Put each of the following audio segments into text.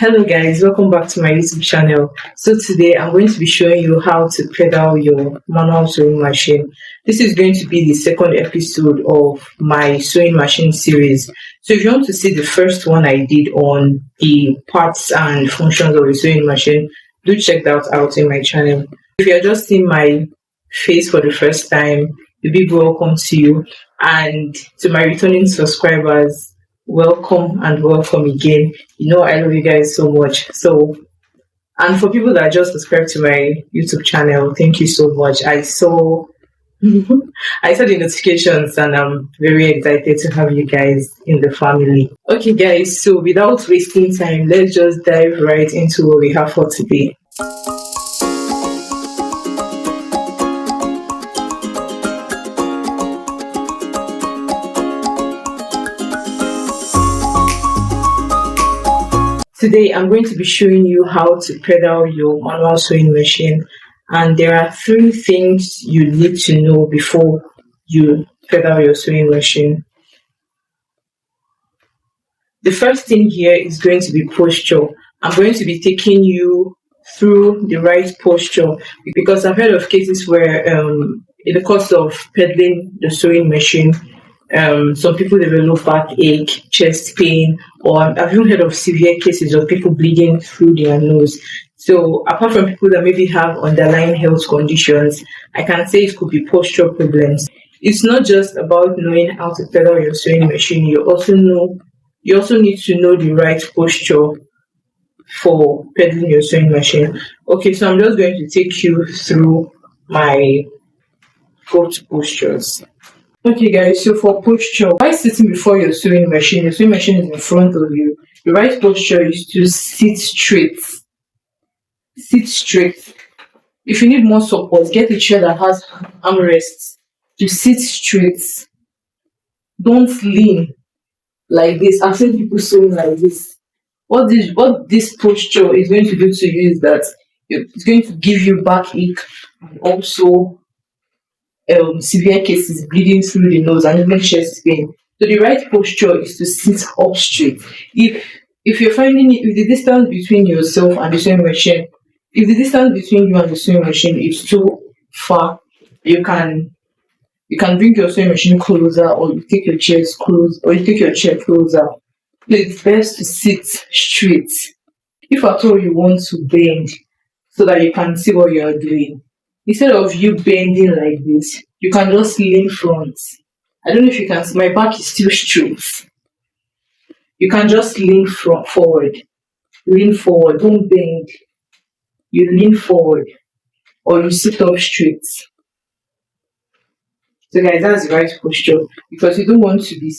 Hello guys, welcome back to my YouTube channel. So today I'm going to be showing you how to pedal your manual sewing machine. This is going to be the second episode of my sewing machine series. So if you want to see the first one I did on the parts and functions of a sewing machine, do check that out in my channel. If you're just seeing my face for the first time, a big welcome to you, and to my returning subscribers, welcome and welcome again. You know I love you guys so much. And for people that just subscribed to my YouTube channel, thank you so much. I saw I saw the notifications and I'm very excited to have you guys in the family. Okay guys, so without wasting time, let's just dive right into what we have for today. Today I'm going to be showing you how to pedal your manual sewing machine, and there are three things you need to know before you pedal your sewing machine. The first thing here is going to be posture. I'm going to be taking you through the right posture because I've heard of cases where in the course of pedaling the sewing machine, some people develop backache, chest pain, or I've even heard of severe cases of people bleeding through their nose. So apart from people that maybe have underlying health conditions, I can say it could be posture problems. It's not just about knowing how to pedal your sewing machine. You also need to know the right posture for pedaling your sewing machine. Okay, so I'm just going to take you through my foot postures. Okay guys, so for posture, while sitting before your sewing machine is in front of you. The right posture is to sit straight. Sit straight. If you need more support, get a chair that has armrests to sit straight. Don't lean like this. I've seen people sewing like this. What this posture is going to do to you is that it's going to give you backache and also severe cases, bleeding through the nose and even chest pain. So the right posture is to sit up straight. If you're finding if the distance between yourself and the sewing machine, if the distance between you and the sewing machine is too far, you can bring your sewing machine closer, or you take your chair closer. It's best to sit straight. If at all you want to bend so that you can see what you are doing, instead of you bending like this, you can just lean front. I don't know if you can see, my back is still straight. You can just lean forward. Lean forward, don't bend. You lean forward or you sit up straight. So guys, that's the right posture because you don't want to be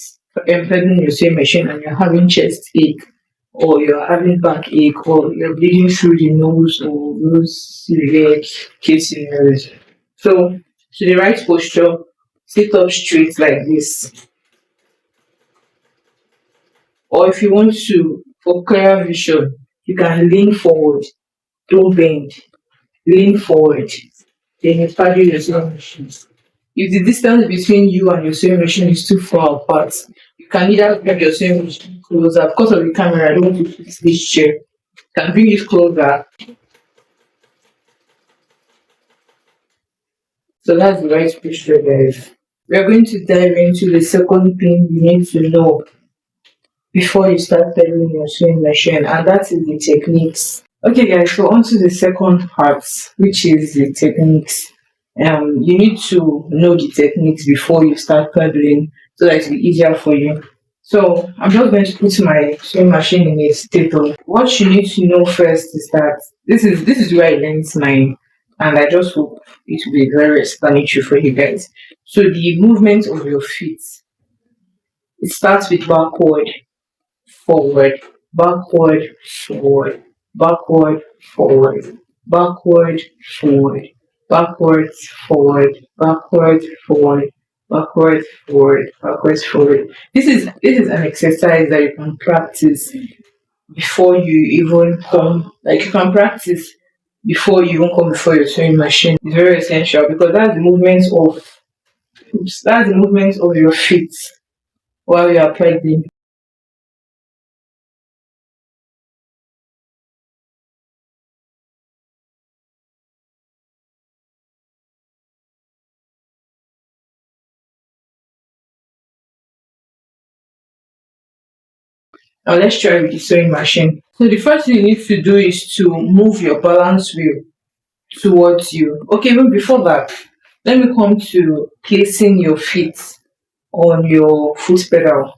pedaling your sewing machine and you're having chest ache, or you're having backache, or you're bleeding through the nose, or those severe case scenarios. So to the right posture, sit up straight like this. Or if you want to, for clearer vision, you can lean forward, don't bend, lean forward, then you paddle your sewing machine. If the distance between you and your sewing machine is too far apart, you can either bring your sewing machine closer. Because of the camera, I don't want to fix this chair. You can bring it closer. So that's the right posture, guys. We are going to dive into the second thing you need to know before you start pedaling your sewing machine, and that is the techniques. Okay guys, so on to the second part, which is the techniques. You need to know the techniques before you start pedaling so that it will be easier for you. So I'm just going to put my sewing machine in a state of what you need to know first is that this is where I learned mine, and I just hope it will be very explanatory for you guys. So the movement of your feet, it starts with backward, forward, backward, forward, backward, forward, backward, forward, backwards, forward, backward, forward, backwards, forward, backwards, forward. This is an exercise that you can practice before you even come. Like you can practice before you even come before your sewing machine. It's very essential because that's the movement of your feet while you are pedaling. Now let's try with the sewing machine. So the first thing you need to do is to move your balance wheel towards you. Okay, even before that, let me come to placing your feet on your foot pedal.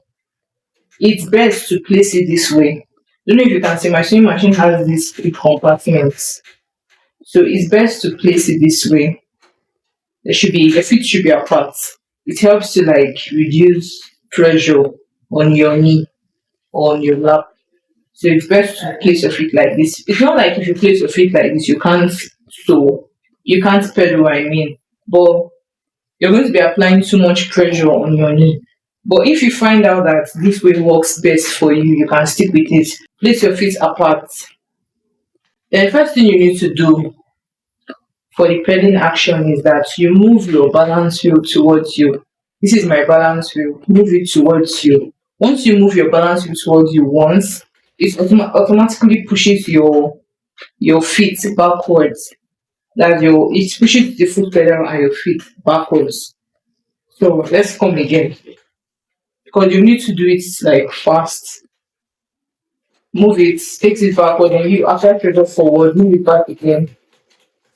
It's best to place it this way. Don't know if you can see my sewing machine has these three compartments. So it's best to place it this way. Your feet should be apart. It helps to like reduce pressure on your knee or on your lap. So it's best to place your feet like this. It's not like if you place your feet like this, you can't sew, you can't pedal, I mean. But you're going to be applying too much pressure on your knee. But if you find out that this way works best for you, you can stick with it. Place your feet apart. Then the first thing you need to do for the pedaling action is that you move your balance wheel towards you. This is my balance wheel. Move it towards you. Once you move your balance wheel towards you once, it automatically pushes your feet backwards. It pushes the foot pedal and your feet backwards. So let's come again. Because you need to do it like fast. Move it, takes it backward, and you apply pressure forward, move it back again.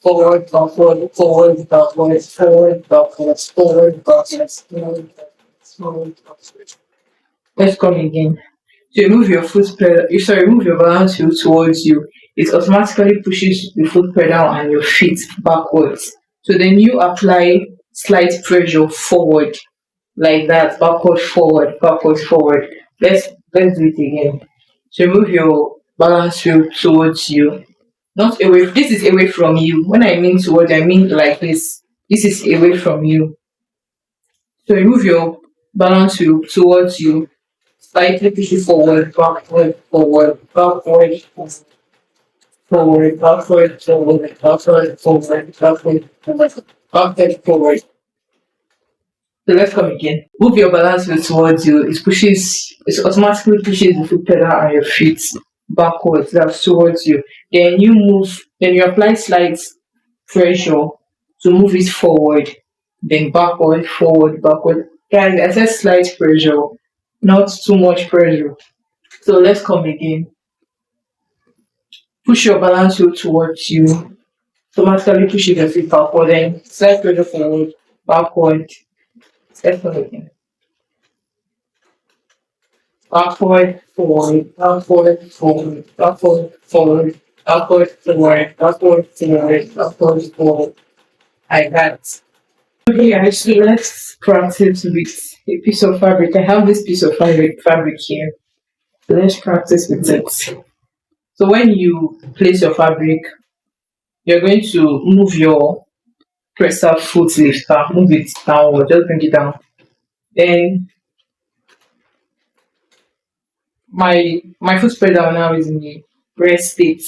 Forward, backward, forward, backward, forward, backwards, forward, backwards, forward, backwards, forward, backwards. Let's come again. So you move your foot pedal, move your balance wheel towards you. It automatically pushes the foot pedal and your feet backwards. So then you apply slight pressure forward, like that, backward, forward. Let's do it again. So move your balance wheel towards you. Not away. This is away from you. When I mean towards, I mean like this. This is away from you. So you move your balance wheel towards you. Slightly push it forward, backward, forward, backward, forward, backward, forward, backward, forward, backward, forward, backward, forward. So let's come again. Move your balance wheel towards you. It automatically pushes the foot pedal and your feet backwards, that's towards you. Then you apply slight pressure to move it forward, then backward, forward, backward. Guys, I said slight pressure, not too much pressure. So let's come again. Push your balance wheel towards you. Automatically pushing your feet backward, then slight pressure forward, backward. Let's come again. Backward, forward, backward, forward, backward, forward, backward, forward, backward, forward, backward, forward. Like that. Okay, actually, let's practice with a piece of fabric. I have this piece of fabric here. So let's practice with it. So when you place your fabric, you're going to move your presser foot lifter, move it downward, just bring it down. Then my foot pedal now is in the rest state.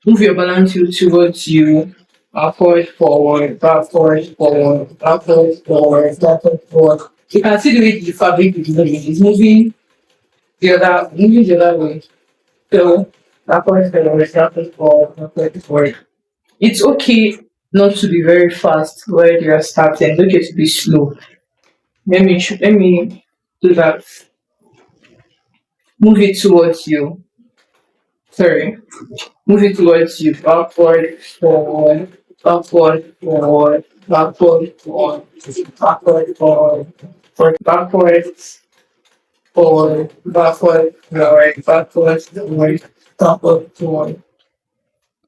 Move your balance wheel towards you. Backward, forward, backward, forward, backward, forward, backward, forward. You can see the way the fabric is moving. It's moving the other way. So backward, forward, backward, forward, backward, forward. It's okay not to be very fast where you are starting. It's okay to be slow. Let me do that. Move it towards you. Sorry. Move it towards you. Backward, forward, backward, forward, backward, forward, backward, forward, backwards, forward, backward, forward, backwards, forward, backward, forward.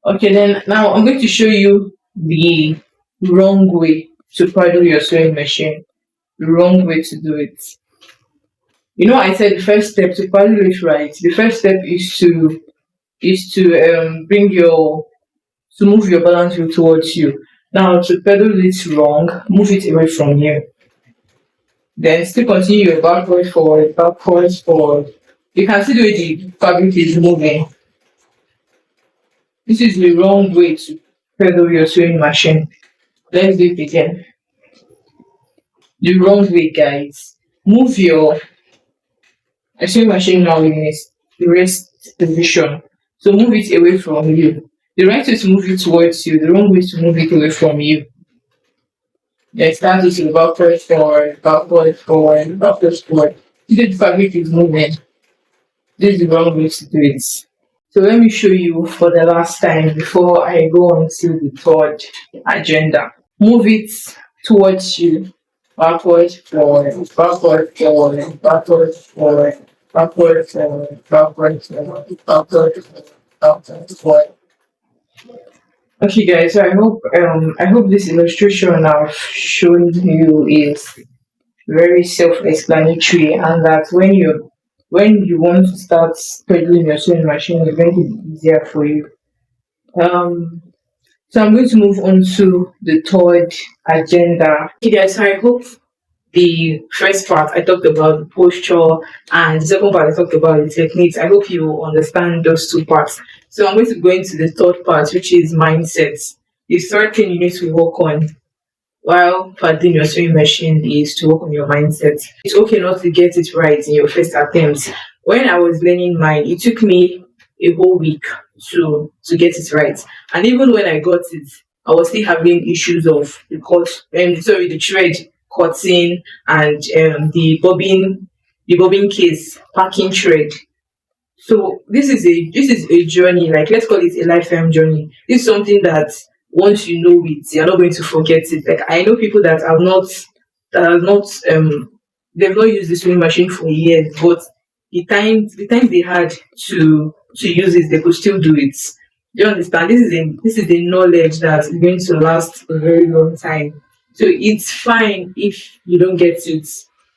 Okay, then now I'm going to show you the wrong way to paddle your sewing machine. The wrong way to do it. You know, I said the first step to paddle it right. The first step is to move your balance wheel towards you. Now to pedal it wrong, move it away from you. Then still continue your backward, forward, backwards, forward. You can see the way the fabric is moving. This is the wrong way to pedal your sewing machine. Let's do it again. The wrong way, guys. Move your sewing machine now in its rest position. So move it away from you. The right way to move it towards you, the wrong way to move it away from you. Then start with your backward, forward, backward, forward, backward, forward. The fabric is moving. This is the wrong way to do it. So let me show you for the last time before I go on to the third agenda. Move it towards you. Backward, forward, backward, forward, backward, forward, backward, forward, backward, forward, backward, forward, backward, forward. Okay guys, so I hope this illustration I've shown you is very self-explanatory, and that when you want to start pedaling your sewing machine, it's going to be easier for you. Um, so I'm going to move on to the third agenda. Okay, guys, so I hope the first part I talked about the posture, and the second part I talked about the techniques. I hope you understand those two parts. So I'm going to go into the third part, which is mindset. The third thing you need to work on while padding your sewing machine is to work on your mindset. It's okay not to get it right in your first attempt. When I was learning mine, it took me a whole week to get it right. And even when I got it, I was still having issues of the thread cutting, and the bobbin case packing thread. So this is a journey, like let's call it a lifetime journey. This is something that once you know it, you're not going to forget it. Like I know people that have not they've not used the sewing machine for years, but the time they had to use it, they could still do it. Do you understand? This is a knowledge that is going to last a very long time. So it's fine if you don't get it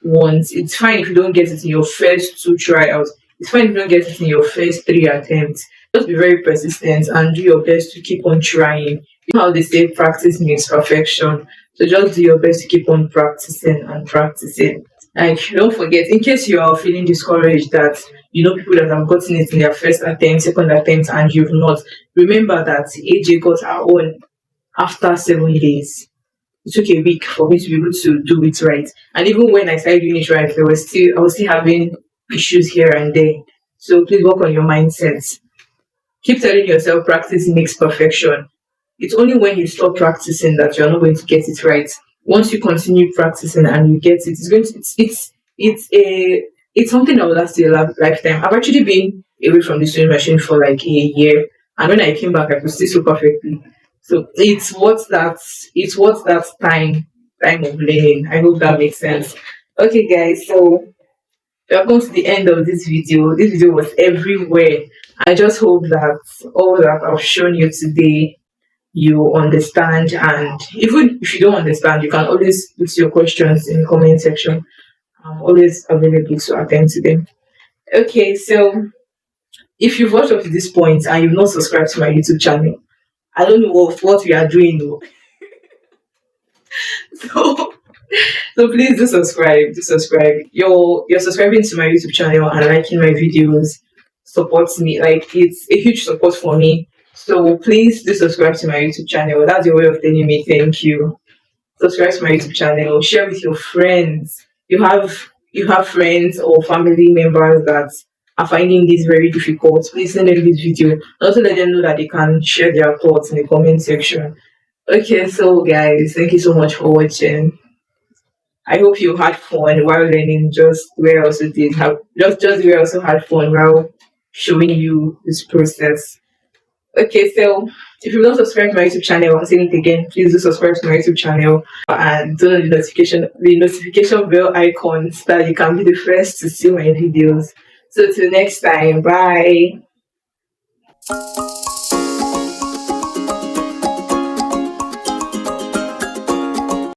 once. It's fine if you don't get it in your first two tryouts. It's fine if you don't get it in your first three attempts. Just be very persistent and do your best to keep on trying. You know how they say practice makes perfection. So just do your best to keep on practicing and practicing. And don't forget, in case you are feeling discouraged that you know people that have gotten it in their first attempt, second attempt, and you've not, remember that AJ got her own after 7 days. It took a week for me to be able to do it right. And even when I started doing it right, I was still having issues here and there. So please work on your mindset. Keep telling yourself practice makes perfection. It's only when you stop practicing that you're not going to get it right. Once you continue practicing and you get it, it's something that will last you a lifetime. I've actually been away from the sewing machine for like a year, and when I came back, I could still sew perfectly. So it's what that time of learning. I hope that makes sense. Okay, guys. So we have come to the end of this video. This video was everywhere. I just hope that all that I've shown you today you understand, and even if you don't understand, you can always put your questions in the comment section. I'm always available to attend to them. Okay, so if you've watched up to this point and you've not subscribed to my YouTube channel, I don't know what we are doing though. So so please do subscribe. Do subscribe. You're subscribing to my YouTube channel and liking my videos supports me. Like it's a huge support for me. So please do subscribe to my YouTube channel. That's your way of telling me thank you. Subscribe to my YouTube channel. Share with your friends. You have friends or family members that are finding this very difficult. Please send them this video. Also let them know that they can share their thoughts in the comment section. Okay, so guys, thank you so much for watching. I hope you had fun while learning, just where I also did have just where I also had fun while showing you this process. Okay, so if you've not subscribed to my YouTube channel, I'm saying it again, please do subscribe to my YouTube channel and turn on the notification bell icon so that you can be the first to see my videos. So till next time, bye.